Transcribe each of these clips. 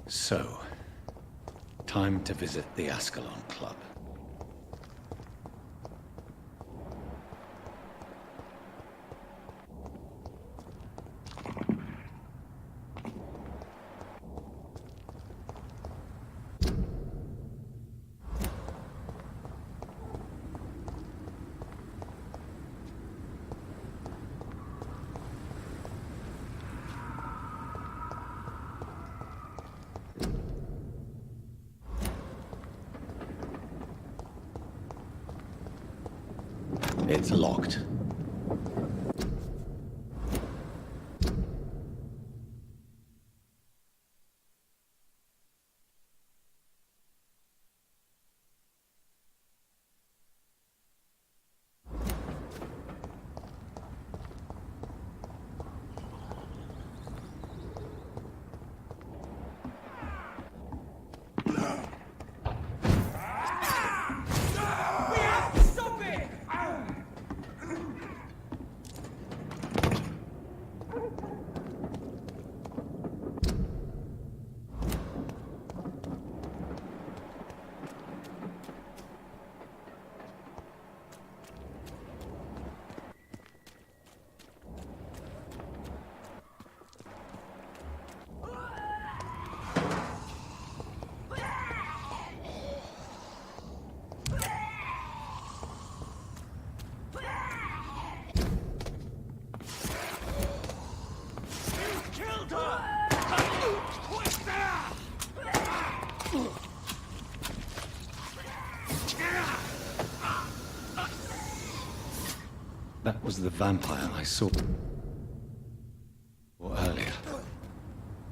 So, time to visit the ASCALON Club. It's locked. That was the vampire I saw earlier.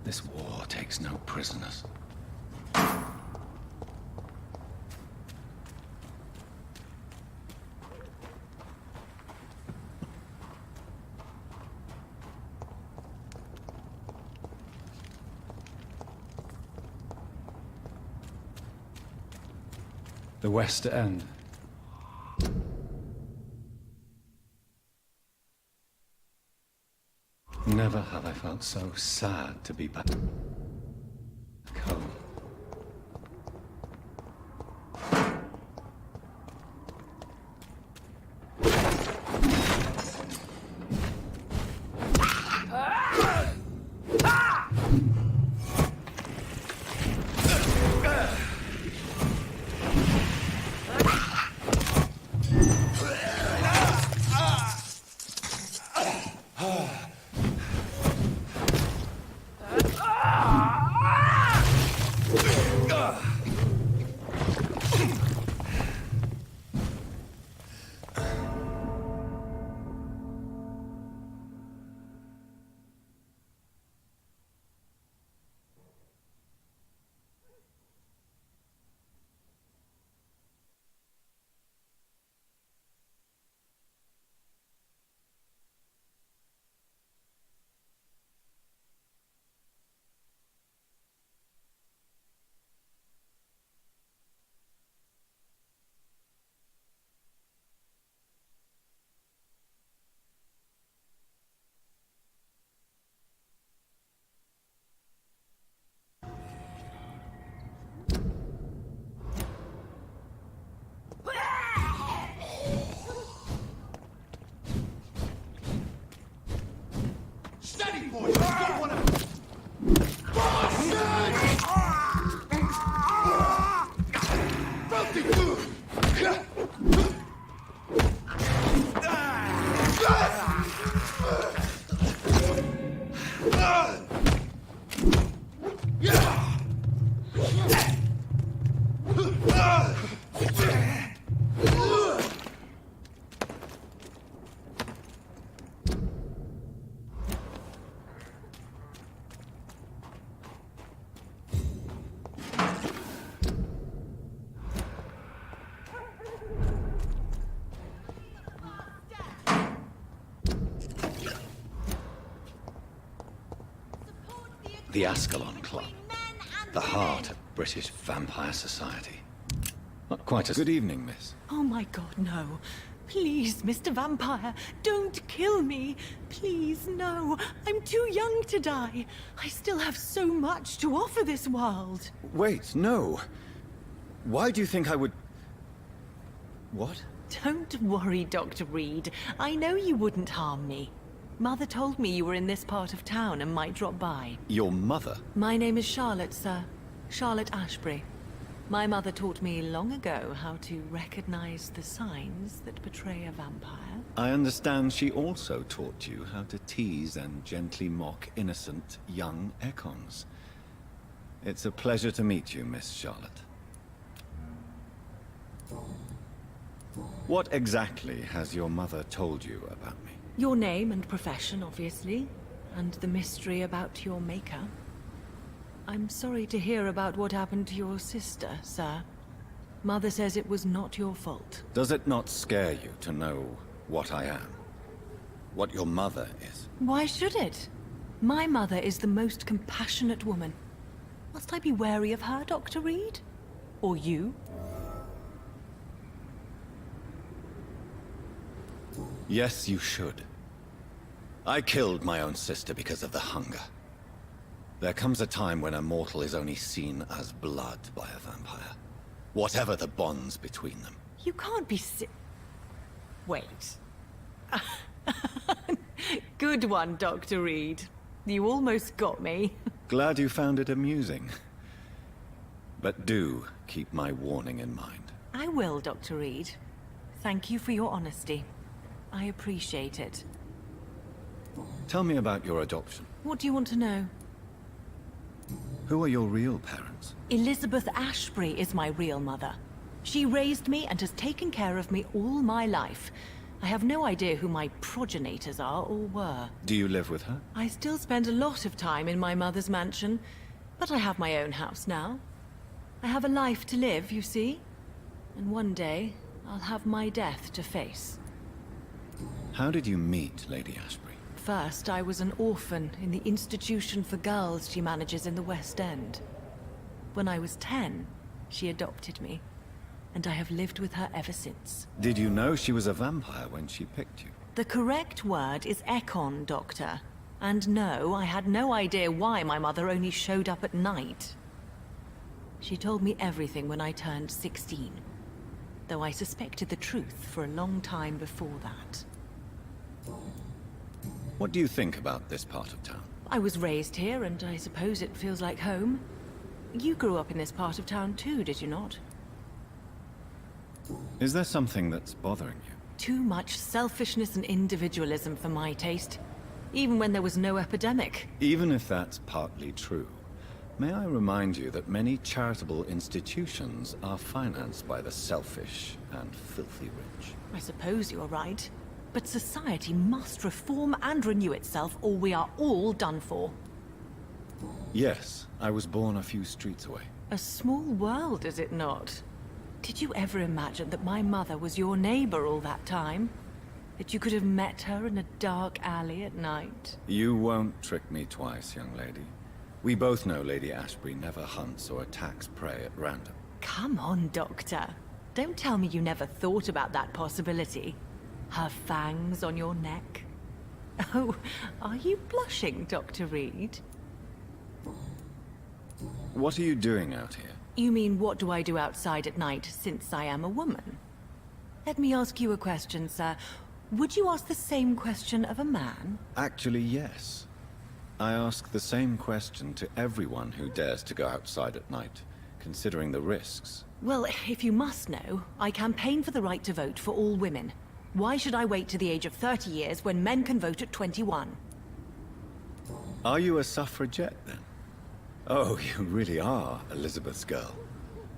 This war takes no prisoners. The West End. Never have I felt so sad to be back home. The ASCALON Club, the heart of British vampire society. Not quite as... Good evening, miss. Oh my God, no. Please, Mr. Vampire, don't kill me. Please, no. I'm too young to die. I still have so much to offer this world. Wait, no. Why do you think I would... What? Don't worry, Dr. Reed. I know you wouldn't harm me. Mother told me you were in this part of town and might drop by. Your mother? My name is Charlotte, sir. Charlotte Ashbury. My mother taught me long ago how to recognize the signs that betray a vampire. I understand she also taught you how to tease and gently mock innocent young Econs. It's a pleasure to meet you, Miss Charlotte. What exactly has your mother told you about me? Your name and profession, obviously, and the mystery about your maker. I'm sorry to hear about what happened to your sister, sir. Mother says it was not your fault. Does it not scare you to know what I am? What your mother is? Why should it? My mother is the most compassionate woman. Must I be wary of her, Dr. Reed? Or you? Yes, you should. I killed my own sister because of the hunger. There comes a time when a mortal is only seen as blood by a vampire. Whatever the bonds between them. You can't be Wait. Good one, Dr. Reed. You almost got me. Glad you found it amusing. But do keep my warning in mind. I will, Dr. Reed. Thank you for your honesty. I appreciate it. Tell me about your adoption. What do you want to know? Who are your real parents? Elizabeth Ashbury is my real mother. She raised me and has taken care of me all my life. I have no idea who my progenitors are or were. Do you live with her? I still spend a lot of time in my mother's mansion, but I have my own house now. I have a life to live, you see? And one day, I'll have my death to face. How did you meet Lady Ashbury? First, I was an orphan in the institution for girls she manages in the West End. When I was 10, she adopted me, and I have lived with her ever since. Did you know she was a vampire when she picked you? The correct word is Econ, Doctor. And no, I had no idea why my mother only showed up at night. She told me everything when I turned 16, though I suspected the truth for a long time before that. What do you think about this part of town? I was raised here, and I suppose it feels like home. You grew up in this part of town too, did you not? Is there something that's bothering you? Too much selfishness and individualism for my taste. Even when there was no epidemic. Even if that's partly true, may I remind you that many charitable institutions are financed by the selfish and filthy rich. I suppose you're right. But society must reform and renew itself, or we are all done for. Yes, I was born a few streets away. A small world, is it not? Did you ever imagine that my mother was your neighbor all that time? That you could have met her in a dark alley at night? You won't trick me twice, young lady. We both know Lady Ashbury never hunts or attacks prey at random. Come on, Doctor. Don't tell me you never thought about that possibility. Her fangs on your neck. Oh, are you blushing, Dr. Reed? What are you doing out here? You mean, what do I do outside at night, since I am a woman? Let me ask you a question, sir. Would you ask the same question of a man? Actually, yes. I ask the same question to everyone who dares to go outside at night, considering the risks. Well, if you must know, I campaign for the right to vote for all women. Why should I wait to the age of 30 years when men can vote at 21? Are you a suffragette, then? Oh, you really are Elizabeth's girl.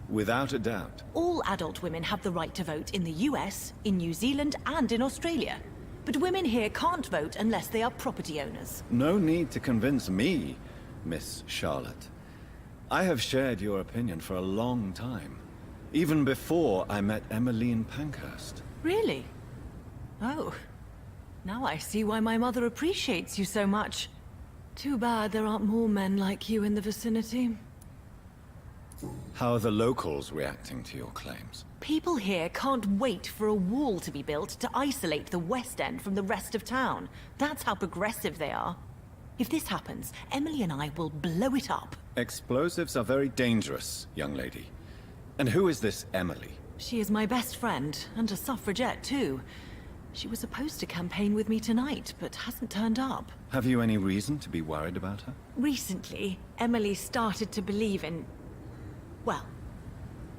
Without a doubt. All adult women have the right to vote in the US, in New Zealand, and in Australia. But women here can't vote unless they are property owners. No need to convince me, Miss Charlotte. I have shared your opinion for a long time. Even before I met Emmeline Pankhurst. Really? Oh. Now I see why my mother appreciates you so much. Too bad there aren't more men like you in the vicinity. How are the locals reacting to your claims? People here can't wait for a wall to be built to isolate the West End from the rest of town. That's how progressive they are. If this happens, Emily and I will blow it up. Explosives are very dangerous, young lady. And who is this Emily? She is my best friend, and a suffragette too. She was supposed to campaign with me tonight, but hasn't turned up. Have you any reason to be worried about her? Recently, Emily started to believe in... well,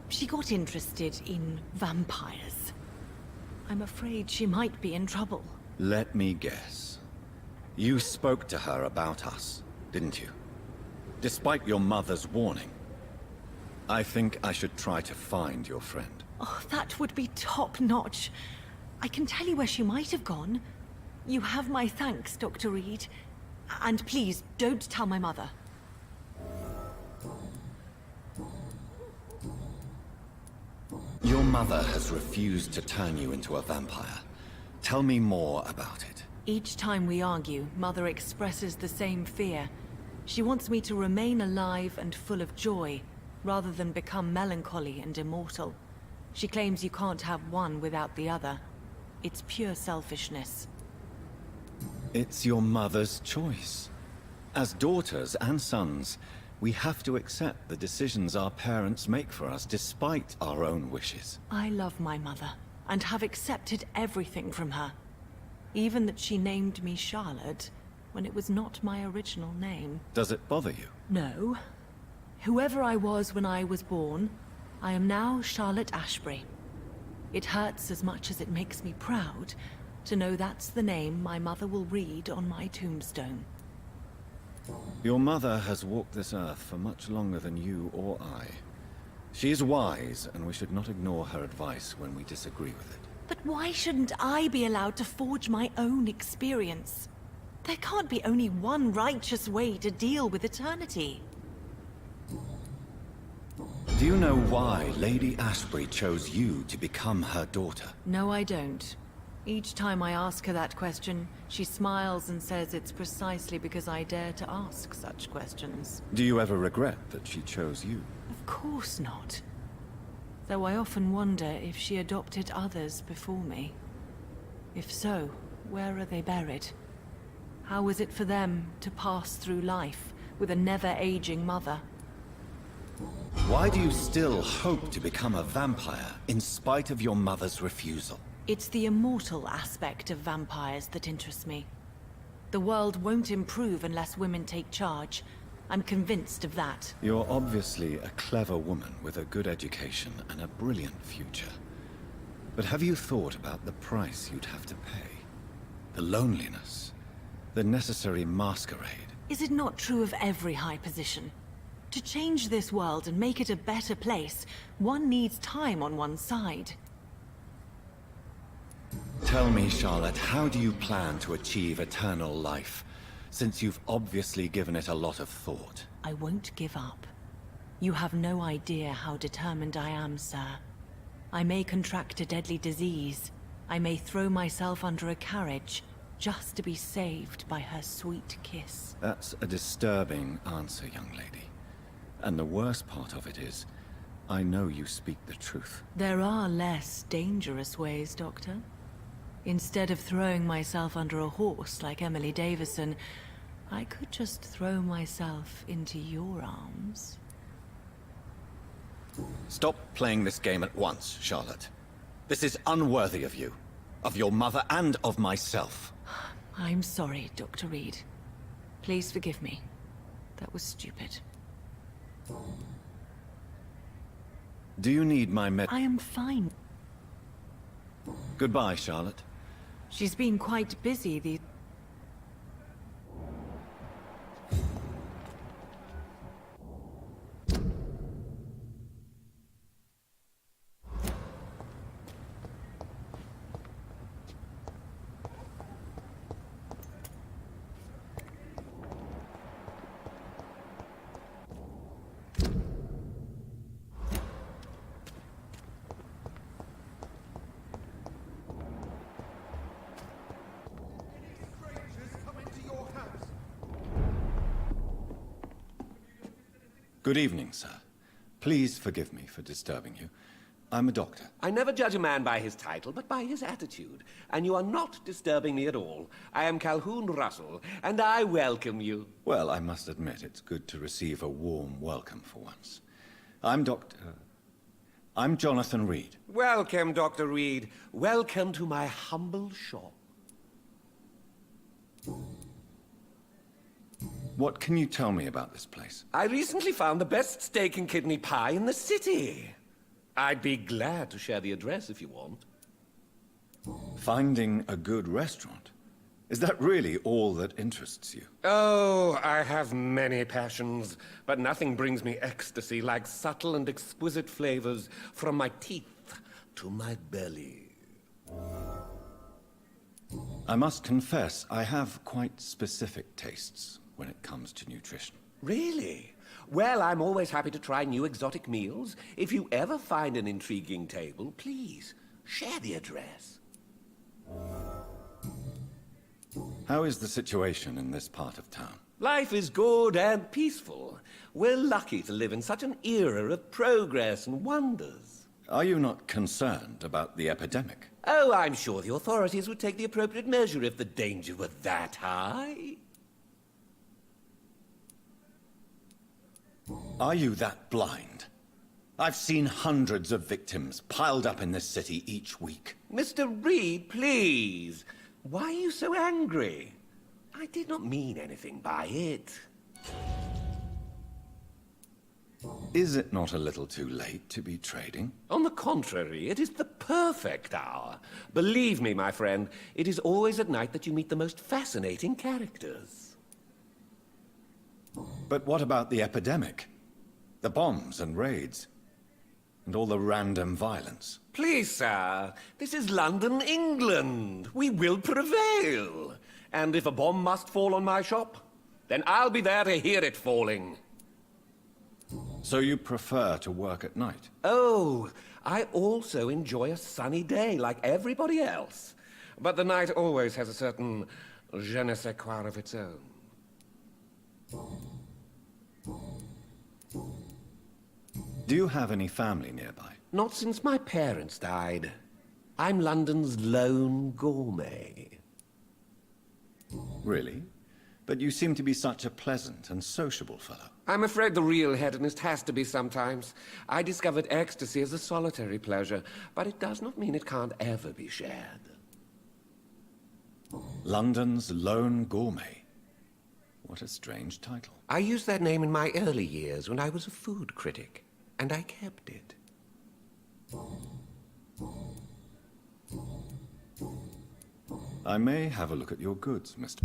she got interested in vampires. I'm afraid she might be in trouble. Let me guess. You spoke to her about us, didn't you? Despite your mother's warning. I think I should try to find your friend. Oh, that would be top-notch. I can tell you where she might have gone. You have my thanks, Dr. Reed. And please, don't tell my mother. Your mother has refused to turn you into a vampire. Tell me more about it. Each time we argue, Mother expresses the same fear. She wants me to remain alive and full of joy, rather than become melancholy and immortal. She claims you can't have one without the other. It's pure selfishness. It's your mother's choice. As daughters and sons, we have to accept the decisions our parents make for us despite our own wishes. I love my mother, and have accepted everything from her. Even that she named me Charlotte, when it was not my original name. Does it bother you? No. Whoever I was when I was born, I am now Charlotte Ashbury. It hurts as much as it makes me proud to know that's the name my mother will read on my tombstone. Your mother has walked this earth for much longer than you or I. She is wise, and we should not ignore her advice when we disagree with it. But why shouldn't I be allowed to forge my own experience? There can't be only one righteous way to deal with eternity. Do you know why Lady Ashbury chose you to become her daughter? No, I don't. Each time I ask her that question, she smiles and says it's precisely because I dare to ask such questions. Do you ever regret that she chose you? Of course not. Though I often wonder if she adopted others before me. If so, where are they buried? How was it for them to pass through life with a never-aging mother? Why do you still hope to become a vampire in spite of your mother's refusal? It's the immortal aspect of vampires that interests me. The world won't improve unless women take charge. I'm convinced of that. You're obviously a clever woman with a good education and a brilliant future. But have you thought about the price you'd have to pay? The loneliness, the necessary masquerade. Is it not true of every high position? To change this world and make it a better place, one needs time on one's side. Tell me, Charlotte, how do you plan to achieve eternal life, since you've obviously given it a lot of thought? I won't give up. You have no idea how determined I am, sir. I may contract a deadly disease. I may throw myself under a carriage, just to be saved by her sweet kiss. That's a disturbing answer, young lady. And the worst part of it is, I know you speak the truth. There are less dangerous ways, Doctor. Instead of throwing myself under a horse like Emily Davison, I could just throw myself into your arms. Stop playing this game at once, Charlotte. This is unworthy of you, of your mother, and of myself. I'm sorry, Dr. Reed. Please forgive me. That was stupid. Do you need my I am fine. Goodbye, Charlotte. She's been quite busy these... Good evening, sir. Please forgive me for disturbing you. I'm a doctor. I never judge a man by his title, but by his attitude. And you are not disturbing me at all. I am Calhoun Russell, and I welcome you. Well, I must admit, it's good to receive a warm welcome for once. I'm Jonathan Reed. Welcome, Dr. Reed. Welcome to my humble shop. What can you tell me about this place? I recently found the best steak and kidney pie in the city. I'd be glad to share the address if you want. Finding a good restaurant? Is that really all that interests you? Oh, I have many passions, but nothing brings me ecstasy like subtle and exquisite flavors from my teeth to my belly. I must confess, I have quite specific tastes when it comes to nutrition. Really? Well, I'm always happy to try new exotic meals. If you ever find an intriguing table, please share the address. How is the situation in this part of town? Life is good and peaceful. We're lucky to live in such an era of progress and wonders. Are you not concerned about the epidemic? Oh, I'm sure the authorities would take the appropriate measure if the danger were that high. Are you that blind? I've seen hundreds of victims piled up in this city each week. Mr. Reed, please. Why are you so angry? I did not mean anything by it. Is it not a little too late to be trading? On the contrary, it is the perfect hour. Believe me, my friend, it is always at night that you meet the most fascinating characters. But what about the epidemic? The bombs and raids? And all the random violence? Please, sir, this is London, England. We will prevail. And if a bomb must fall on my shop, then I'll be there to hear it falling. So you prefer to work at night? Oh, I also enjoy a sunny day like everybody else. But the night always has a certain je ne sais quoi of its own. Do you have any family nearby? Not since my parents died. I'm London's lone gourmet. Really? But you seem to be such a pleasant and sociable fellow. I'm afraid the real hedonist has to be sometimes. I discovered ecstasy as a solitary pleasure, but it does not mean it can't ever be shared. London's lone gourmet. What a strange title. I used that name in my early years when I was a food critic, and I kept it. I may have a look at your goods, Mr.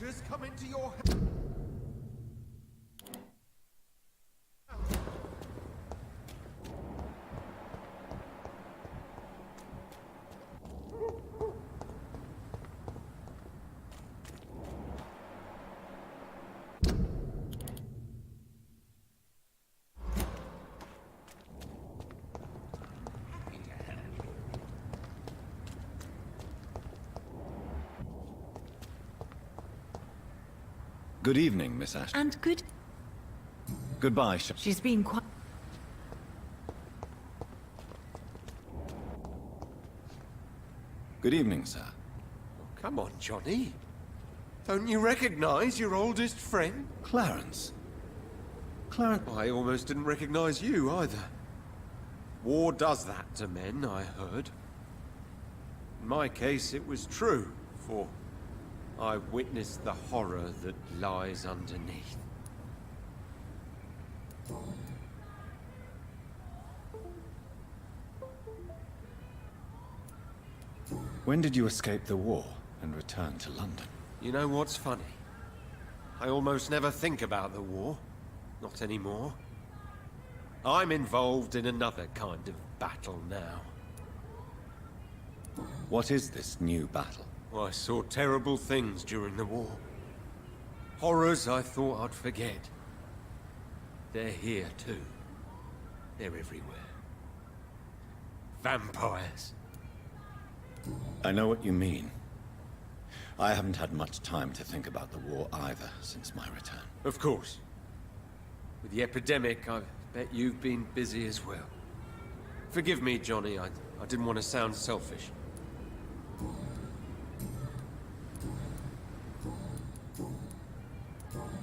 Just come into your Good evening, Miss Ashton. And good... Goodbye, She's been quite... Good evening, sir. Come on, Johnny. Don't you recognize your oldest friend? Clarence. Clarence... I almost didn't recognize you either. War does that to men, I heard. In my case, it was true, for I witnessed the horror that lies underneath. When did you escape the war and return to London? You know what's funny? I almost never think about the war. Not anymore. I'm involved in another kind of battle now. What is this new battle? I saw terrible things during the war. Horrors I thought I'd forget. They're here too. They're everywhere. Vampires. I know what you mean. I haven't had much time to think about the war either since my return. Of course. With the epidemic, I bet you've been busy as well. Forgive me, Johnny, I didn't want to sound selfish.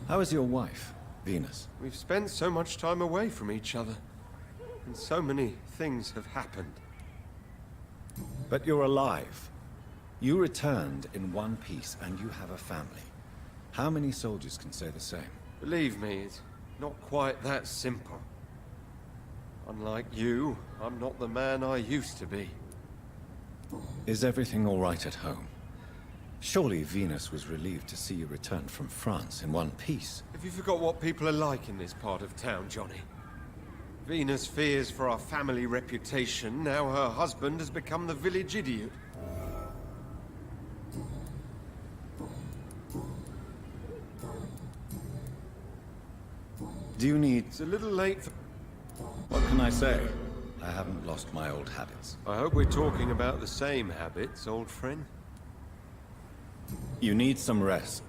How is your wife, Venus? We've spent so much time away from each other, and so many things have happened. But you're alive. You returned in one piece, and you have a family. How many soldiers can say the same? Believe me, it's not quite that simple. Unlike you, I'm not the man I used to be. Is everything all right at home? Surely Venus was relieved to see you return from France in one piece. Have you forgot what people are like in this part of town, Johnny? Venus fears for our family reputation. Now her husband has become the village idiot. Do you need... It's a little late for... What can I say? I haven't lost my old habits. I hope we're talking about the same habits, old friend. You need some rest.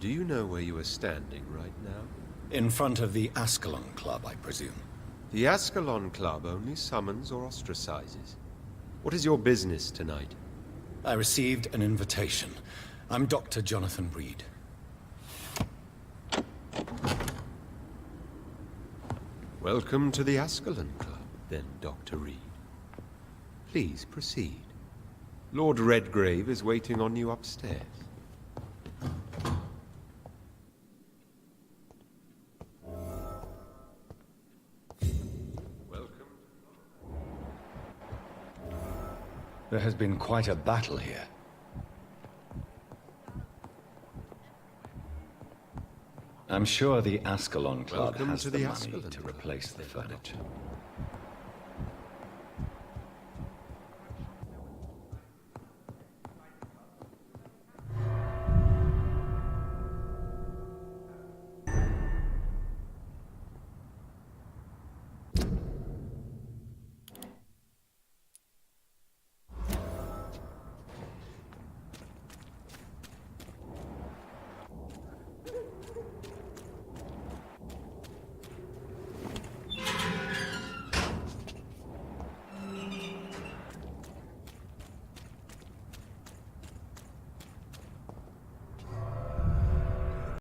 Do you know where you are standing right now? In front of the ASCALON Club, I presume. The ASCALON Club only summons or ostracizes. What is your business tonight? I received an invitation. I'm Dr. Jonathan Reed. Welcome to the ASCALON Club, then, Dr. Reed. Please proceed. Lord Redgrave is waiting on you upstairs. There has been quite a battle here. I'm sure the ASCALON Club Welcome has to the the money ASCALON to Club. replace the furniture.